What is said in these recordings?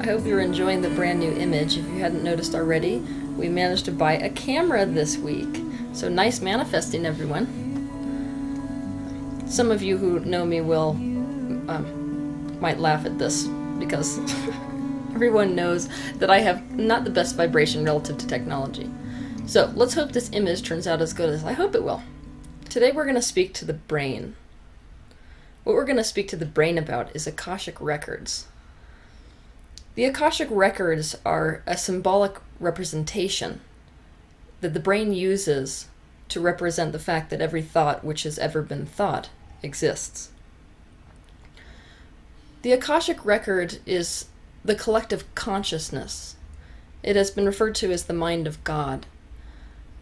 hope you're enjoying the brand new image. If you hadn't noticed already, we managed to buy a camera this week. So nice manifesting, everyone. Some of you who know me will might laugh at this because everyone knows that I have not the best vibration relative to technology. So let's hope this image turns out as good as I hope it will. Today we're going to speak to the brain. What we're going to speak to the brain about is Akashic records. The Akashic records are a symbolic representation that the brain uses to represent the fact that every thought which has ever been thought exists. The Akashic record is the collective consciousness. It has been referred to as the mind of God,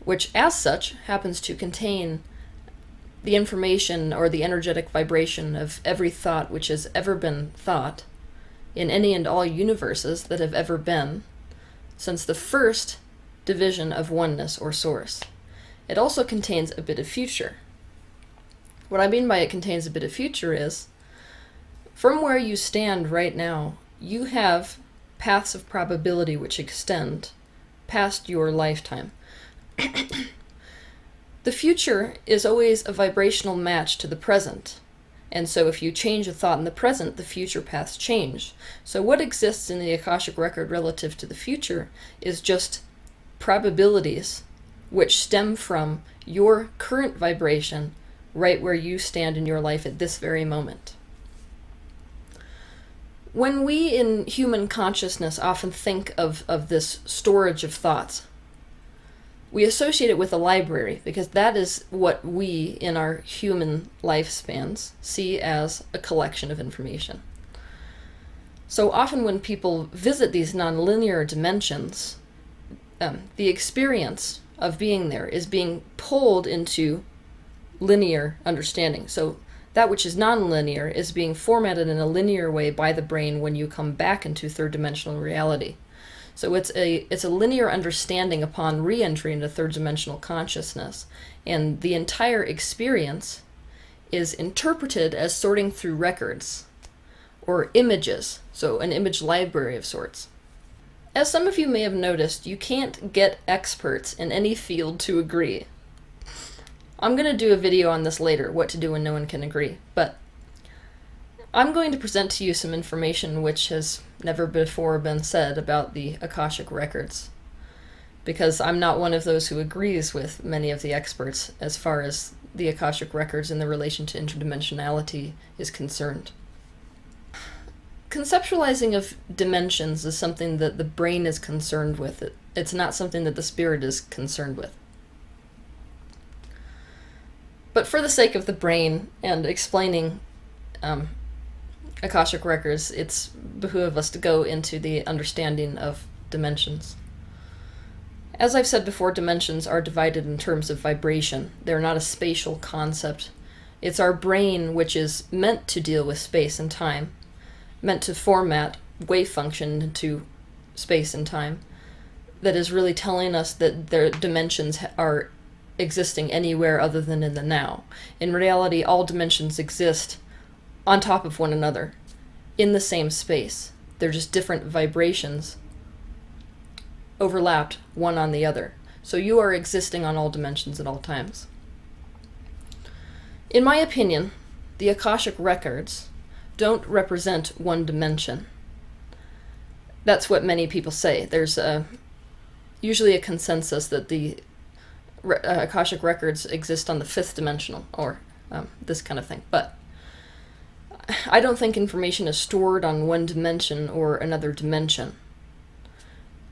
which as such happens to contain the information or the energetic vibration of every thought which has ever been thought in any and all universes that have ever been since the first division of oneness or source. It also contains a bit of future. What I mean by it contains a bit of future is, from where you stand right now, you have paths of probability which extend past your lifetime. The future is always a vibrational match to the present. And so if you change a thought in the present, the future paths change. So what exists in the Akashic record relative to the future is just probabilities which stem from your current vibration right where you stand in your life at this very moment. When we in human consciousness often think of this storage of thoughts, we associate it with a library because that is what we, in our human lifespans, see as a collection of information. So often when people visit these nonlinear dimensions, the experience of being there is being pulled into linear understanding. So that which is nonlinear is being formatted in a linear way by the brain when you come back into third-dimensional reality. So it's a linear understanding upon re-entry into third-dimensional consciousness, and the entire experience is interpreted as sorting through records, or images, so an image library of sorts. As some of you may have noticed, you can't get experts in any field to agree. I'm going to do a video on this later, what to do when no one can agree, but I'm going to present to you some information which has never before been said about the Akashic records, because I'm not one of those who agrees with many of the experts as far as the Akashic records in the relation to interdimensionality is concerned. Conceptualizing of dimensions is something that the brain is concerned with. It's not something that the spirit is concerned with. But for the sake of the brain and explaining Akashic records, it's behoove us to go into the understanding of dimensions. As I've said before, dimensions are divided in terms of vibration. They're not a spatial concept. It's our brain which is meant to deal with space and time, meant to format wave function into space and time, that is really telling us that their dimensions are existing anywhere other than in the now. In reality, all dimensions exist on top of one another, in the same space. They're just different vibrations overlapped one on the other. So you are existing on all dimensions at all times. In my opinion, the Akashic records don't represent one dimension. That's what many people say. There's usually a consensus that the Akashic records exist on the fifth dimensional, or this kind of thing. But I don't think information is stored on one dimension or another dimension.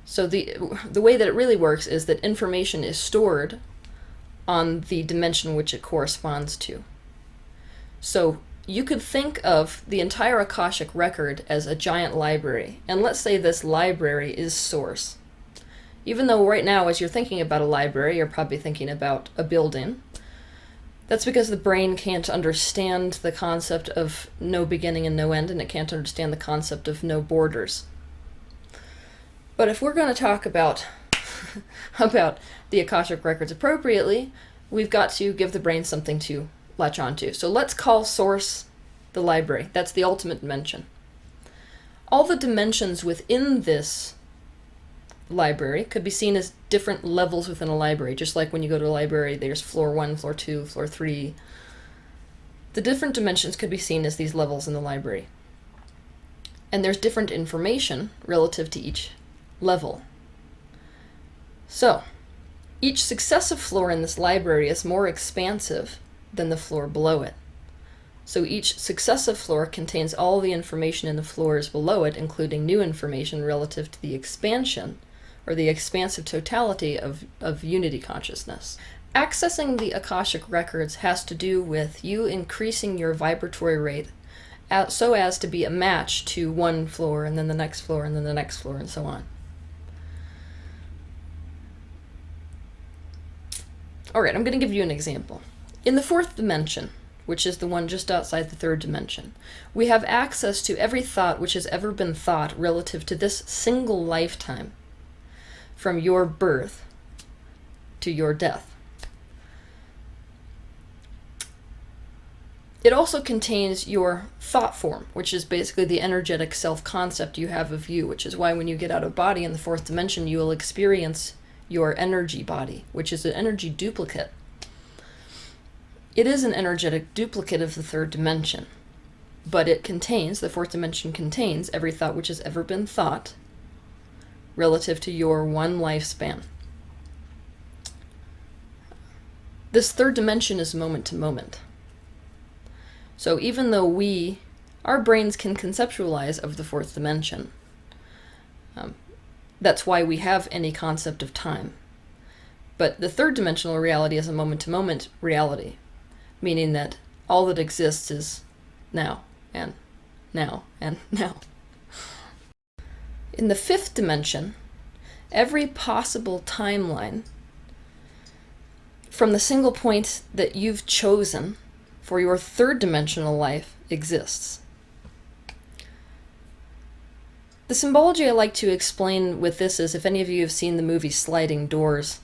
So the way that it really works is that information is stored on the dimension which it corresponds to. So you could think of the entire Akashic record as a giant library, and let's say this library is source. Even though right now, as you're thinking about a library, you're probably thinking about a building. That's because the brain can't understand the concept of no beginning and no end, and it can't understand the concept of no borders. But if we're going to talk about the Akashic records appropriately, we've got to give the brain something to latch onto. So let's call source the library. That's the ultimate dimension. All the dimensions within this library could be seen as different levels within a library, just like when you go to a library, there's floor 1, floor 2, floor 3. The different dimensions could be seen as these levels in the library. And there's different information relative to each level. So, each successive floor in this library is more expansive than the floor below it. So each successive floor contains all the information in the floors below it, including new information relative to the expansion, or the expansive totality of unity consciousness. Accessing the Akashic records has to do with you increasing your vibratory rate so as to be a match to one floor, and then the next floor, and then the next floor, and so on. Alright, I'm going to give you an example. In the fourth dimension, which is the one just outside the third dimension, we have access to every thought which has ever been thought relative to this single lifetime, from your birth to your death. It also contains your thought form, which is basically the energetic self-concept you have of you, which is why when you get out of body in the fourth dimension, you will experience your energy body, which is an energy duplicate. It is an energetic duplicate of the third dimension, but it contains, the fourth dimension contains, every thought which has ever been thought relative to your one lifespan. This third dimension is moment to moment. So even though our brains can conceptualize of the fourth dimension, that's why we have any concept of time. But the third dimensional reality is a moment-to-moment reality, meaning that all that exists is now, and now, and now. In the fifth dimension, every possible timeline from the single point that you've chosen for your third dimensional life exists. The symbology I like to explain with this is, if any of you have seen the movie Sliding Doors,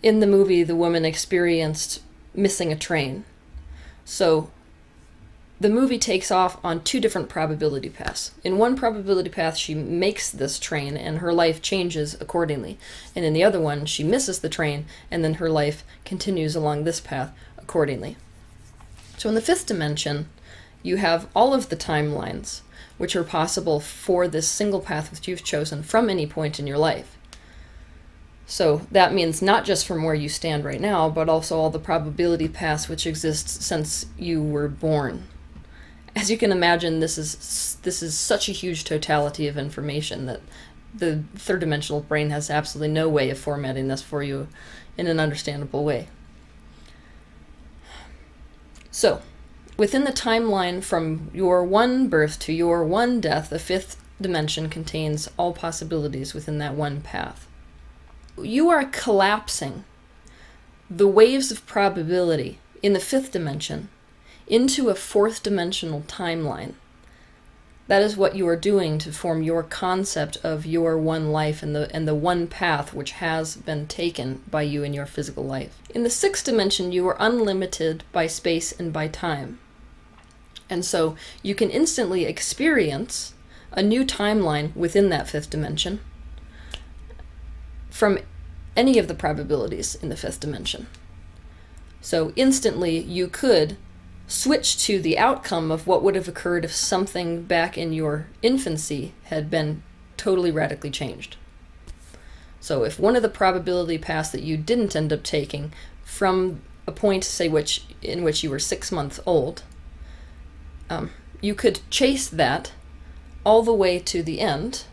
in the movie the woman experienced missing a train. So the movie takes off on two different probability paths. In one probability path she makes this train and her life changes accordingly. And in the other one she misses the train and then her life continues along this path accordingly. So in the fifth dimension, you have all of the timelines which are possible for this single path which you've chosen from any point in your life. So that means not just from where you stand right now, but also all the probability paths which exist since you were born. As you can imagine, this is such a huge totality of information that the third dimensional brain has absolutely no way of formatting this for you in an understandable way. So, within the timeline from your one birth to your one death, the fifth dimension contains all possibilities within that one path. You are collapsing the waves of probability in the fifth dimension into a fourth dimensional timeline. That is what you are doing to form your concept of your one life and the one path which has been taken by you in your physical life. In the sixth dimension, you are unlimited by space and by time. And so you can instantly experience a new timeline within that fifth dimension from any of the probabilities in the fifth dimension. So instantly you could switch to the outcome of what would have occurred if something back in your infancy had been totally radically changed. So if one of the probability paths that you didn't end up taking from a point, say, in which you were 6 months old, you could chase that all the way to the end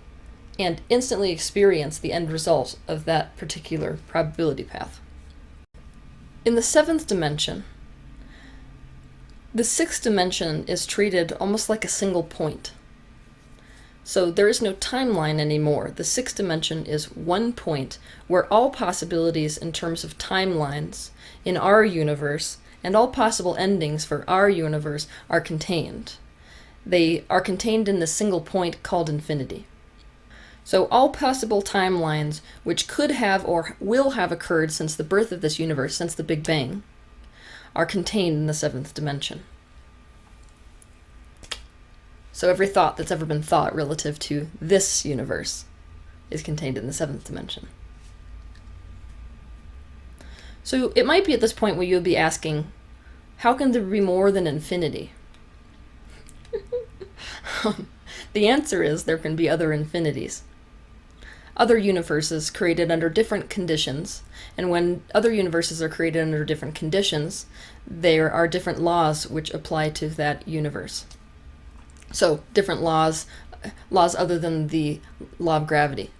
and instantly experience the end result of that particular probability path. In the seventh dimension, the sixth dimension is treated almost like a single point. So there is no timeline anymore. The sixth dimension is one point where all possibilities in terms of timelines in our universe and all possible endings for our universe are contained. They are contained in the single point called infinity. So all possible timelines which could have or will have occurred since the birth of this universe, since the Big Bang, are contained in the seventh dimension. So every thought that's ever been thought relative to this universe is contained in the 7th dimension. So it might be at this point where you'll be asking, how can there be more than infinity? The answer is there can be other infinities. Other universes created under different conditions, and when other universes are created under different conditions, there are different laws which apply to that universe. So different laws other than the law of gravity.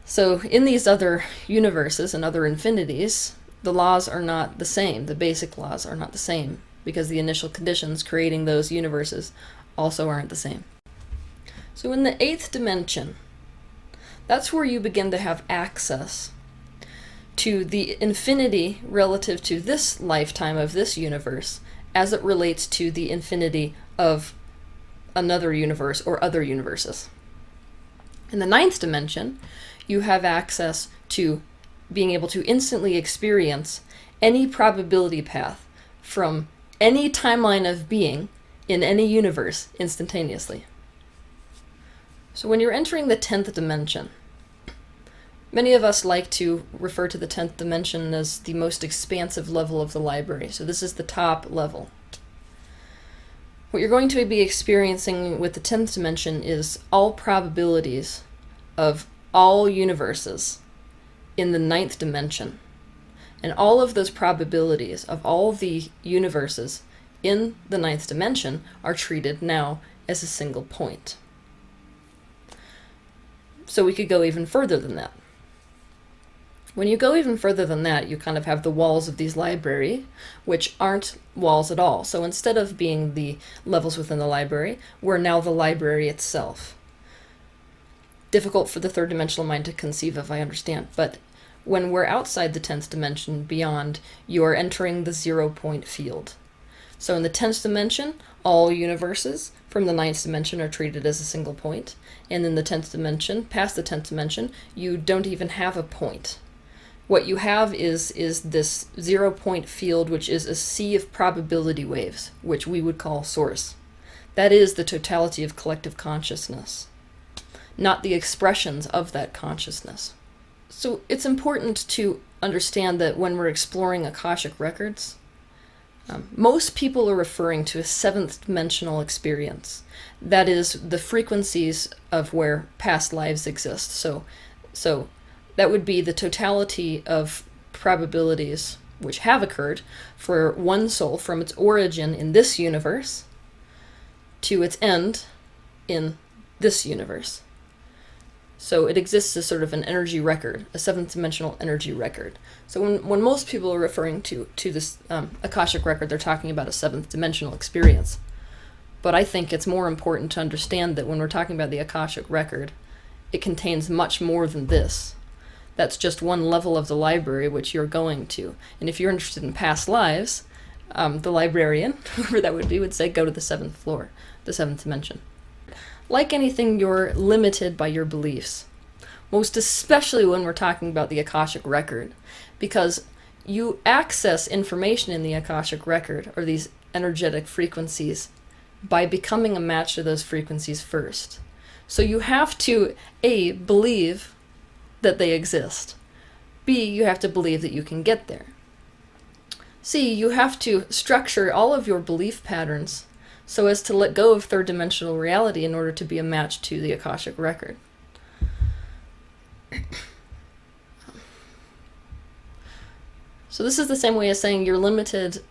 So in these other universes and other infinities, the laws are not the same. The basic laws are not the same, because the initial conditions creating those universes also aren't the same. So in the 8th dimension, that's where you begin to have access to the infinity relative to this lifetime of this universe as it relates to the infinity of another universe or other universes. In the 9th dimension, you have access to being able to instantly experience any probability path from any timeline of being in any universe instantaneously. So when you're entering the 10th dimension, many of us like to refer to the 10th dimension as the most expansive level of the library. So this is the top level. What you're going to be experiencing with the 10th dimension is all probabilities of all universes in the 9th dimension. And all of those probabilities of all the universes in the 9th dimension are treated now as a single point. So we could go even further than that. When you go even further than that, you kind of have the walls of these library, which aren't walls at all. So instead of being the levels within the library, we're now the library itself. Difficult for the 3rd dimensional mind to conceive of, I understand, but when we're outside the 10th dimension, beyond, you're entering the 0-point field. So in the 10th dimension, all universes from the 9th dimension are treated as a single point, and in the 10th dimension, past the 10th dimension, you don't even have a point. What you have is this 0-point field, which is a sea of probability waves, which we would call source. That is the totality of collective consciousness, not the expressions of that consciousness. So it's important to understand that when we're exploring Akashic records, most people are referring to a 7th dimensional experience. That is the frequencies of where past lives exist. So that would be the totality of probabilities which have occurred for one soul from its origin in this universe to its end in this universe. So it exists as sort of an energy record, a 7th dimensional energy record. So when most people are referring to this Akashic record, they're talking about a 7th dimensional experience. But I think it's more important to understand that when we're talking about the Akashic record, it contains much more than this. That's just one level of the library which you're going to. And if you're interested in past lives, the librarian, whoever that would be, would say go to the 7th floor, the 7th dimension. Like anything, you're limited by your beliefs, most especially when we're talking about the Akashic record, because you access information in the Akashic record, or these energetic frequencies, by becoming a match to those frequencies first. So you have to, A, believe that they exist. B, you have to believe that you can get there. C, you have to structure all of your belief patterns so as to let go of 3rd dimensional reality in order to be a match to the Akashic record. So this is the same way as saying you're limited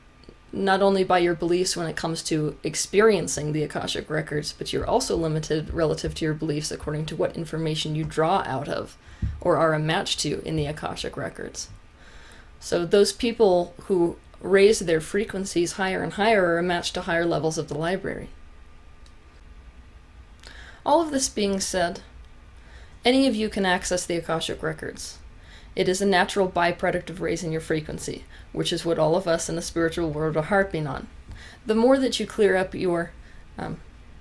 not only by your beliefs when it comes to experiencing the Akashic records, but you're also limited relative to your beliefs according to what information you draw out of or are a match to in the Akashic records. So those people who raise their frequencies higher and higher are a match to higher levels of the library. All of this being said, any of you can access the Akashic records. It is a natural byproduct of raising your frequency, which is what all of us in the spiritual world are harping on. The more that you clear up your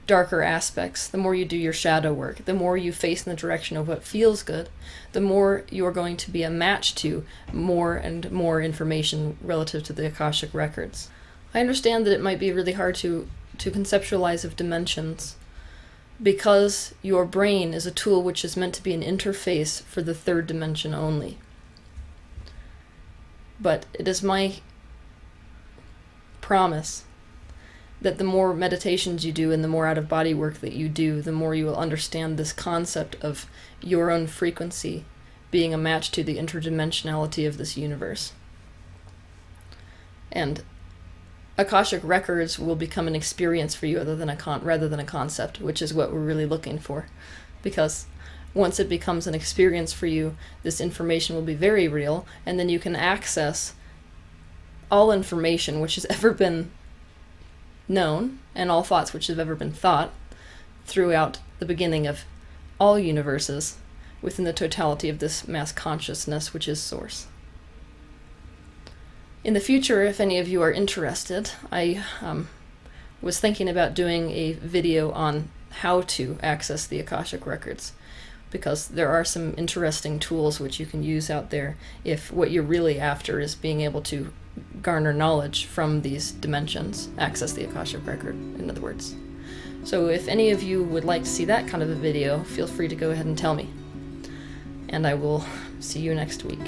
darker aspects, the more you do your shadow work, the more you face in the direction of what feels good, the more you're going to be a match to more and more information relative to the Akashic records. I understand that it might be really hard to conceptualize of dimensions, because your brain is a tool which is meant to be an interface for the third dimension only. But it is my promise that the more meditations you do and the more out-of-body work that you do, the more you will understand this concept of your own frequency being a match to the interdimensionality of this universe. And Akashic Records will become an experience for you rather than a concept, which is what we're really looking for. Because once it becomes an experience for you, this information will be very real, and then you can access all information which has ever been known, and all thoughts which have ever been thought, throughout the beginning of all universes, within the totality of this mass consciousness which is Source. In the future, if any of you are interested, I was thinking about doing a video on how to access the Akashic Records, because there are some interesting tools which you can use out there if what you're really after is being able to garner knowledge from these dimensions, access the Akashic Record, in other words. So if any of you would like to see that kind of a video, feel free to go ahead and tell me. And I will see you next week.